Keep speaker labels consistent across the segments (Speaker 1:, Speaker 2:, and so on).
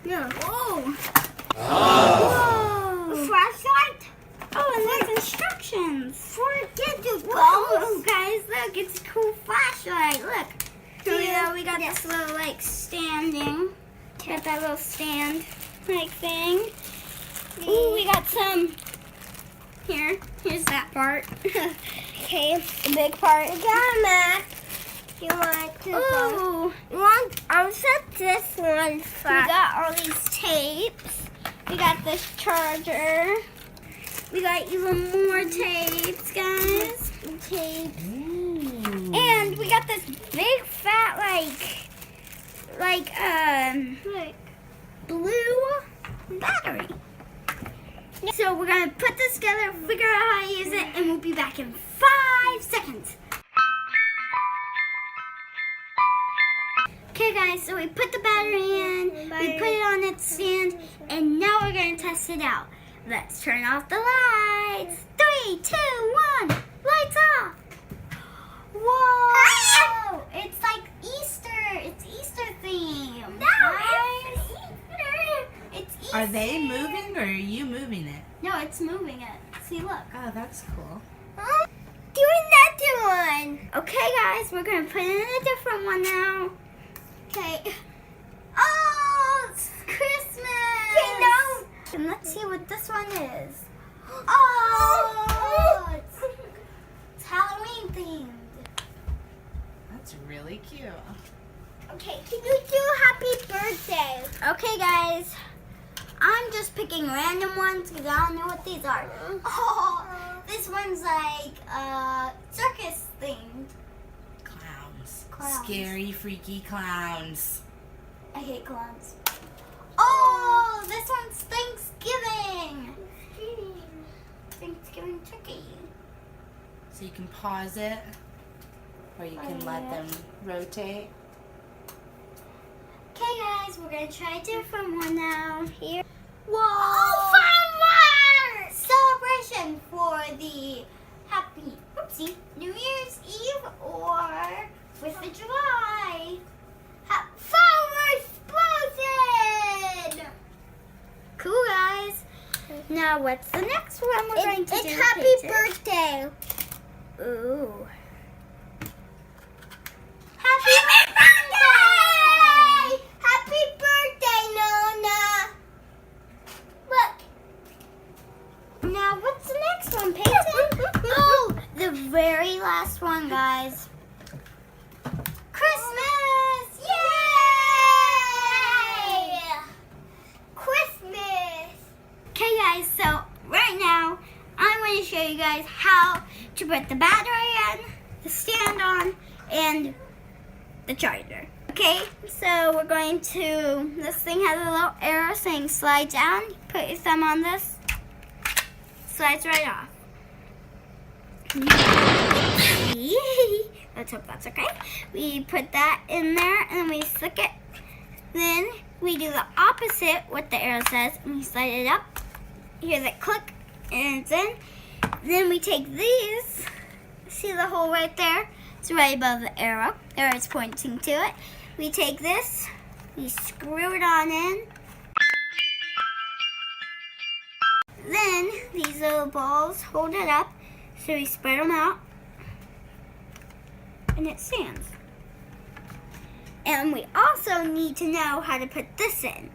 Speaker 1: Yeah.
Speaker 2: Whoa.
Speaker 1: Whoa.
Speaker 2: A flashlight?
Speaker 1: Oh, and there's instructions.
Speaker 2: Forget to go.
Speaker 1: Oh, guys, look, it's a cool flashlight. Look. So we got
Speaker 2: Yes.
Speaker 1: this little, like, standing. Got that little stand, like, thing. Ooh, we got some. Here's that part. Okay, the big part.
Speaker 2: We got a map. You want to go?
Speaker 1: Ooh.
Speaker 2: You want? I'll set this one
Speaker 1: We
Speaker 2: first.
Speaker 1: got all these tapes. We got this charger. We got even more tapes, guys.
Speaker 2: Tape.
Speaker 1: And we got this big fat blue battery. So we're gonna put this together, figure out how to use it, and we'll be back in 5 seconds. Okay guys, so we put the battery in, we put it on its stand, and now we're gonna test it out. Let's turn off the lights. 3, 2, 1, lights off. Whoa! It's like Easter. It's Easter themed.
Speaker 2: No, it's Easter.
Speaker 1: It's Easter.
Speaker 3: Are they moving or are you moving it?
Speaker 1: No, it's moving it. See, look.
Speaker 3: Oh, that's cool.
Speaker 2: Doing that one.
Speaker 1: Okay, guys, we're gonna put in a different one now. Okay. Oh, it's Christmas.
Speaker 2: Okay, now.
Speaker 1: And let's see what this one is. Oh, it's Halloween themed.
Speaker 3: That's really cute.
Speaker 2: Okay, can you do happy birthday?
Speaker 1: Okay, guys. I'm just picking random ones because I don't know what these are. Oh, this one's like circus themed.
Speaker 3: Clowns.
Speaker 1: Clowns.
Speaker 3: Scary, freaky clowns.
Speaker 1: I hate clowns. Oh, this one's Thanksgiving. Thanksgiving turkey.
Speaker 3: So you can pause it or you can let them rotate.
Speaker 1: Okay, guys, we're gonna try a different one now. Here. Whoa!
Speaker 2: Oh, fireworks!
Speaker 1: Celebration for the happy, New Year's Eve or 4th of July.
Speaker 2: Fireworks explosion!
Speaker 1: Cool, guys. Now, what's the next one we're going to do?
Speaker 2: It's happy birthday.
Speaker 1: Ooh.
Speaker 2: Happy birthday! Happy birthday, Nona. Look.
Speaker 1: Now, what's the next one, Peyton? Oh, the very last one, guys. Christmas!
Speaker 2: Yay! Christmas.
Speaker 1: Okay, guys, so right now, I'm going to show you guys how to put the battery in, the stand on, and the charger. Okay, so we're going to, this thing has a little arrow saying slide down. Put your thumb on this, slides right off. Let's hope that's okay. We put that in there and we stick it. Then we do the opposite what the arrow says and we slide it up. Hear that click and it's in. Then we take these. See the hole right there? It's right above the arrow. The arrow's pointing to it. We take this, we screw it on in. Then these little balls hold it up, so we spread them out, and it stands. And we also need to know how to put this in.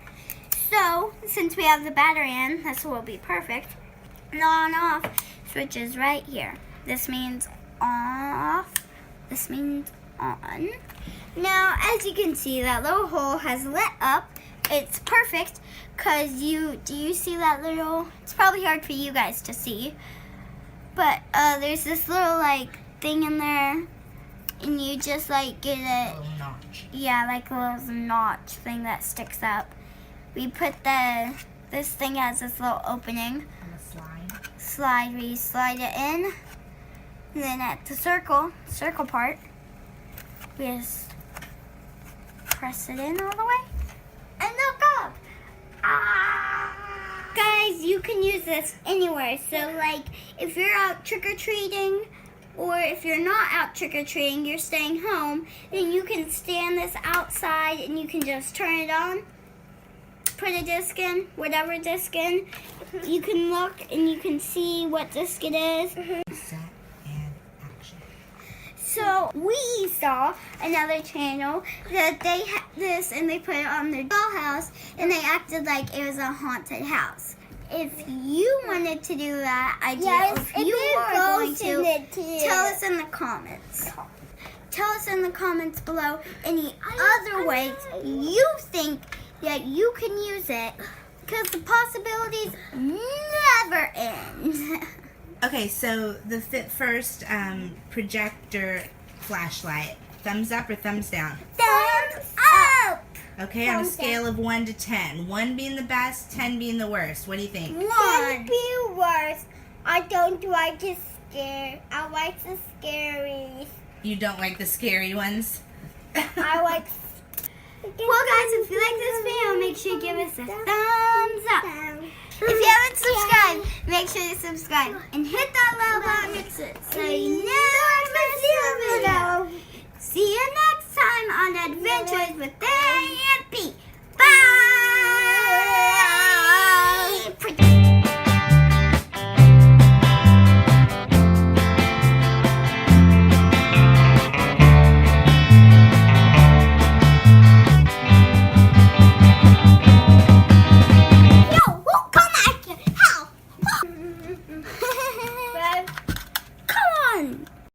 Speaker 1: So, since we have the battery in, this will be perfect. The on-off switch is right here. This means off. This means on. Now, as you can see, that little hole has lit up. It's perfect because do you see that little, it's probably hard for you guys to see, but there's this little like thing in there and you just like get it,
Speaker 3: Little notch.
Speaker 1: yeah, like a little notch thing that sticks up. We put this thing has this little opening.
Speaker 3: On the
Speaker 1: Slide, we slide it in. And then at the circle part, we just press it in all the way. And look up! Ah! Guys, you can use this anywhere. So like, if you're out trick-or-treating, or if you're not out trick-or-treating, you're staying home, then you can stand this outside and you can just turn it on. put a disc in, whatever disc in. You can look and you can see what disc it is.
Speaker 3: Set and action.
Speaker 1: So we saw another channel that they had this and they put it on their dollhouse and they acted like it was a haunted house. If you wanted to do that idea, if you are going to, tell us in the comments. Tell us in the comments below any other ways you think that you can use it, because the possibilities never end.
Speaker 3: Okay, so the Fitfirst projector flashlight. Thumbs up or thumbs down?
Speaker 1: Thumbs up!
Speaker 3: Okay, on a scale of 1 to 10. 1 being the best, 10 being the worst. What do you think?
Speaker 2: 1 be worse. I don't like to scare. I like the scaries.
Speaker 3: You don't like the scary ones?
Speaker 2: I like.
Speaker 1: Well, guys, if you like this video, make sure you give us a thumbs up. If you haven't subscribed, make sure you subscribe and hit that little button so you never miss a video. See you next time on Adventures with They and Pete.